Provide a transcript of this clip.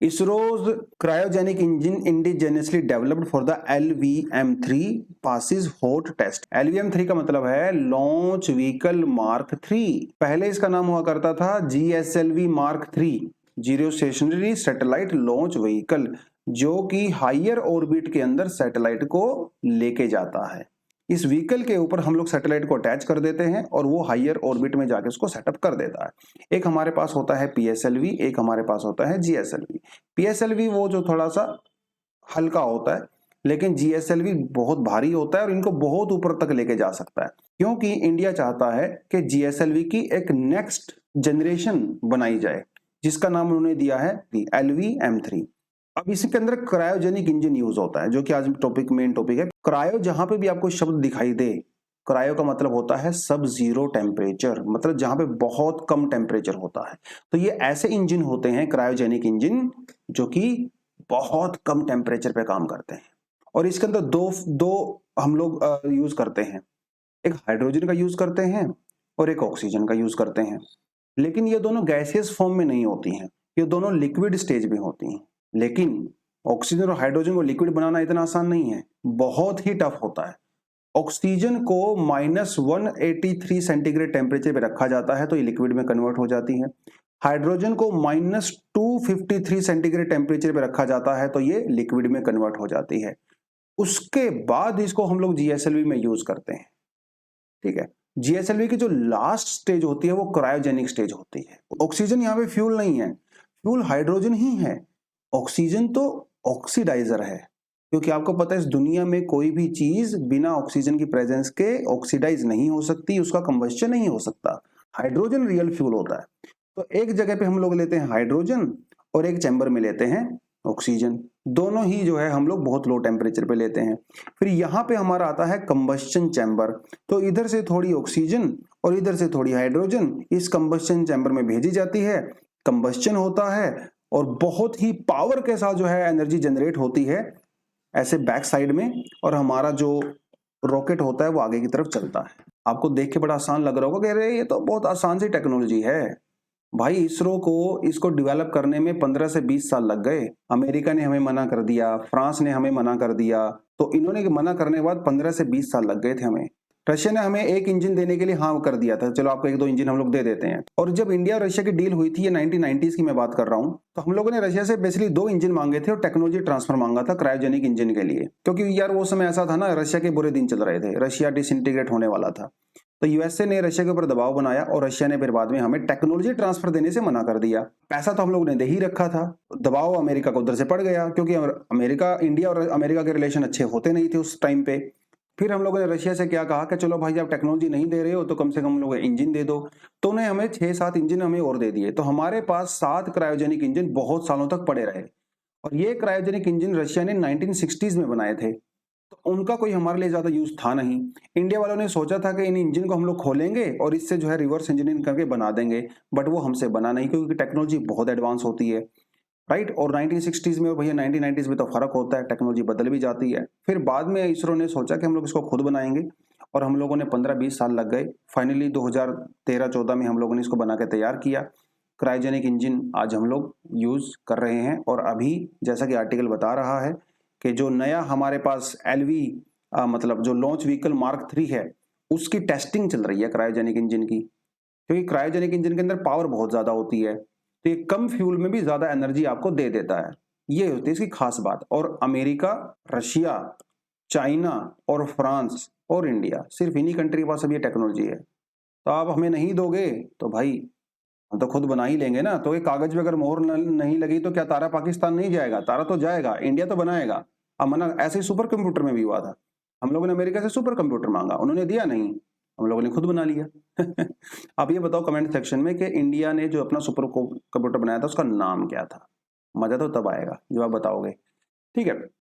ISRO's cryogenic engine indigenously developed for the LVM-3 passes hot test। LVM-3 का मतलब है launch vehicle mark 3। पहले इसका नाम हुआ करता था GSLV mark 3, zero stationery satellite launch vehicle, जो कि हायर ऑर्बिट के अंदर सैटेलाइट को लेके जाता है। इस व्हीकल के ऊपर हम लोग सैटेलाइट को अटैच कर देते हैं और वो हायर ऑर्बिट में जाके उसको सेटअप कर देता है। एक हमारे पास होता है PSLV, एक हमारे पास होता है GSLV। PSLV वो जो थोड़ा सा हल्का होता है, लेकिन GSLV बहुत भारी होता है और इनको बहुत ऊपर तक लेके जा सकता है, क्योंकि इंडिया चाहता है कि GSLV की एक नेक्स्ट जनरेशन बनाई जाए, जिसका नाम उन्होंने दिया है LVM-3। अब इसके अंदर क्रायोजेनिक इंजन यूज होता है, जो कि आज मेन टॉपिक है। क्रायो जहां पे भी आपको शब्द दिखाई दे, क्रायो का मतलब होता है सब जीरो टेम्परेचर, मतलब जहां पे बहुत कम टेम्परेचर होता है। तो ये ऐसे इंजन होते हैं क्रायोजेनिक इंजन, जो कि बहुत कम टेम्परेचर पे काम करते हैं। और इसके अंदर दो दो हम लोग यूज करते हैं, एक हाइड्रोजन का यूज करते हैं और एक ऑक्सीजन का यूज करते हैं। लेकिन ये दोनों गैसियस फॉर्म में नहीं होती हैं, ये दोनों लिक्विड स्टेज में होती हैं। लेकिन ऑक्सीजन और हाइड्रोजन को लिक्विड बनाना इतना आसान नहीं है, बहुत ही टफ होता है। ऑक्सीजन को -183 सेंटीग्रेड टेम्परेचर पे रखा जाता है तो ये लिक्विड में कन्वर्ट हो जाती है। हाइड्रोजन को -253 सेंटीग्रेड टेम्परेचर पे रखा जाता है तो ये लिक्विड में कन्वर्ट हो जाती है। उसके बाद इसको हम लोग GSLV में यूज करते हैं। ठीक है, GSLV की जो लास्ट स्टेज होती है वो क्रायोजेनिक स्टेज होती है। ऑक्सीजन यहाँ पे फ्यूल नहीं है, फ्यूल हाइड्रोजन ही है। ऑक्सीजन तो ऑक्सीडाइजर है, क्योंकि आपको पता है इस दुनिया में कोई भी चीज बिना ऑक्सीजन की प्रेजेंस के ऑक्सीडाइज नहीं हो सकती, उसका कंबस्शन नहीं हो सकता। हाइड्रोजन रियल फ्यूल होता है। तो एक जगह पे हम लोग लेते हैं हाइड्रोजन और एक चैम्बर में लेते हैं ऑक्सीजन। दोनों ही जो है हम लोग बहुत लो टेम्परेचर पे लेते हैं। फिर यहाँ पे हमारा आता है कंबस्शन चैम्बर। तो इधर से थोड़ी ऑक्सीजन और इधर से थोड़ी हाइड्रोजन इस कंबस्शन चैम्बर में भेजी जाती है, कंबस्शन होता है और बहुत ही पावर के साथ जो है एनर्जी जनरेट होती है ऐसे बैक साइड में, और हमारा जो रॉकेट होता है वो आगे की तरफ चलता है। आपको देख के बड़ा आसान लग रहा होगा कि अरे ये तो बहुत आसान सी टेक्नोलॉजी है। भाई इसरो को इसको डेवलप करने में 15 से 20 साल लग गए। अमेरिका ने हमें मना कर दिया, फ्रांस ने हमें मना कर दिया, तो इन्होंने मना करने के बाद 15 से 20 साल लग गए थे हमें। रशिया ने हमें एक इंजन देने के लिए हाँ कर दिया था, चलो आपको एक दो इंजन हम लोग दे देते हैं। और जब इंडिया और रशिया की डील हुई थी, ये 1990s की मैं बात कर रहा हूँ, तो हम लोगों ने रशिया से बेसिकली 2 इंजन मांगे थे और टेक्नोलॉजी ट्रांसफर मांगा था क्रायोजेनिक इंजन के लिए, क्योंकि यार वो समय ऐसा था ना, रशिया के बुरे दिन चल रहे थे, रशिया डिसइंटीग्रेट होने वाला था। तो यूएसए ने रशिया के ऊपर दबाव बनाया और रशिया ने फिर बाद में हमें टेक्नोलॉजी ट्रांसफर देने से मना कर दिया। पैसा तो हम लोग ने दे ही रखा था, दबाव अमेरिका को उधर से पड़ गया, क्योंकि अमेरिका, इंडिया और अमेरिका के रिलेशन अच्छे होते नहीं थे उस टाइम पे। फिर हम लोगों ने रशिया से क्या कहा कि चलो भाई आप टेक्नोलॉजी नहीं दे रहे हो तो कम से कम हम लोग इंजन दे दो। तो उन्हें हमें 6-7 इंजन हमें और दे दिए, तो हमारे पास 7 क्रायोजेनिक इंजन बहुत सालों तक पड़े रहे। और ये क्रायोजेनिक इंजन रशिया ने 1960s में बनाए थे, तो उनका कोई हमारे लिए ज्यादा यूज था नहीं। इंडिया वालों ने सोचा था कि इन इंजन को हम लोग खोलेंगे और इससे जो है रिवर्स इंजीनियरिंग करके बना देंगे, बट वो हमसे बना नहीं, क्योंकि टेक्नोलॉजी बहुत एडवांस होती है। राइट, और 1960s में और भैया 1990s में तो फर्क होता है, टेक्नोलॉजी बदल भी जाती है। फिर बाद में इसरो ने सोचा कि हम लोग इसको खुद बनाएंगे, और हम लोगों ने 15-20 साल लग गए। फाइनली 2013-14 में हम लोगों ने इसको बना के तैयार किया। क्रायोजेनिक इंजन आज हम लोग यूज कर रहे हैं, और अभी जैसा कि आर्टिकल बता रहा है कि जो नया हमारे पास LV मतलब जो लॉन्च व्हीकल मार्क 3 है, उसकी टेस्टिंग चल रही है क्रायोजेनिक इंजन की, क्योंकि क्रायोजेनिक इंजन के अंदर पावर बहुत ज्यादा होती है, तो ये कम फ्यूल में भी ज्यादा एनर्जी आपको दे देता है। ये होती है इसकी खास बात। और अमेरिका, रशिया, चाइना और फ्रांस और इंडिया, सिर्फ इन्हीं कंट्री के पास अब ये टेक्नोलॉजी है। तो आप हमें नहीं दोगे तो भाई हम तो खुद बना ही लेंगे ना। तो ये कागज पे अगर मोहर नहीं लगी तो क्या तारा पाकिस्तान नहीं जाएगा? तारा तो जाएगा, इंडिया तो बनाएगा। अब मना ऐसे ही सुपर कंप्यूटर में भी हुआ था, हम लोगों ने अमेरिका से सुपर कंप्यूटर मांगा, उन्होंने दिया नहीं, हम लोगों ने खुद बना लिया। आप ये बताओ कमेंट सेक्शन में कि इंडिया ने जो अपना सुपर कंप्यूटर बनाया था उसका नाम क्या था? मजा तो तब आएगा जब आप बताओगे। ठीक है।